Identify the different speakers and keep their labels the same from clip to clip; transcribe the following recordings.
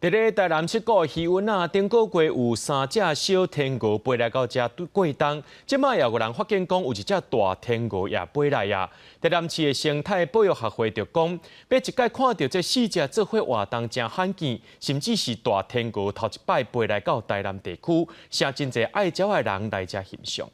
Speaker 1: 伫咧台南七股渔湾啊，顶个月有3只小天鹅飞来到这过冬，即摆也有人发现讲有一只大天鹅也飞来啊。台南市的生态保育协会就讲，要一届看到这4只做伙活动真罕见，甚至是大天鹅头一摆飞来到台南地区，请真侪爱鸟的人来这欣赏。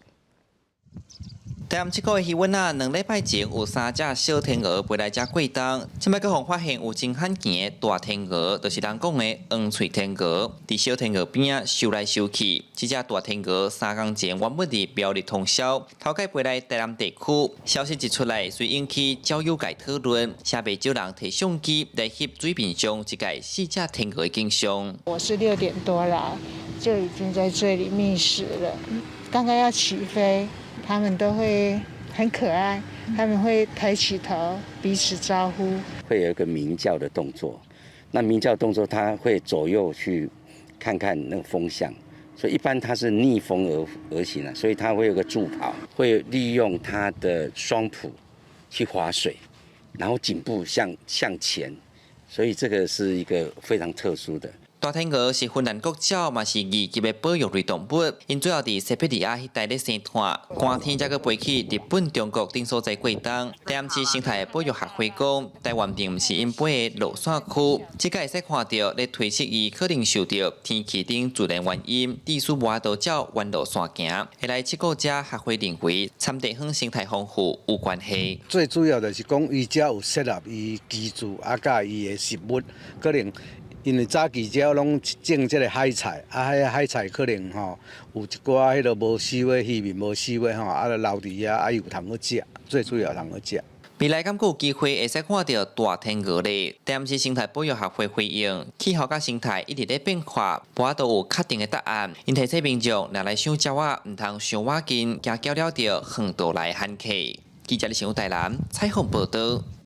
Speaker 2: 台南七股的渔湾啊，2礼拜前有3只小天鹅飞来这过冬，即摆佫互发现有真罕见的大天鹅，就是人讲的黄喙天鹅。伫小天鹅边啊游来游去，这只大天鹅3天前原本伫苗栗通宵，头届飞来台南地区，消息一出来，遂引起鸟友界讨论，下袂少人摕相机来翕水面上这个4只天鹅的景象。
Speaker 3: 我是6点多来，就已经在这里觅食了。刚刚要起飞。他们都会很可爱，他们会抬起头，彼此招呼。
Speaker 4: 会有一个鸣叫的动作，那鸣叫动作它会左右去看看那个风向，所以一般它是逆风而行的，所以它会有个助跑，会利用它的双蹼去划水，然后颈部向前，所以这个是一个非常特殊的。
Speaker 2: 大天鹅是芬兰国鸟，嘛是2级的保育类动物。因最后伫西伯利亚迄带咧生产，寒天才去飞去日本、中国等所在过冬。台南市生态保育协会讲，台湾并不是因飞的落山区，即个会使看到咧推测伊可能受到天气等自然原因，致使无法度照原路线行。会来七股只协会认为，参地方生态丰富有关系。
Speaker 5: 最主要就是讲，伊只有设立伊居住甲伊的食物，可能。因为早期只拢种这个海菜，迄海菜可能有一寡迄个无收的鱼面无收的留伫遐，有通好食，最主要通好食。
Speaker 2: 未来敢有机会会使看到大天鹅咧？台南市生态保育协会回应，气候甲生态一直在变化，无法度有确定的答案。因提醒民众，若来赏鸟仔，唔通伤挖近，惊搅了着远道来罕客。记者李成台南采访报道。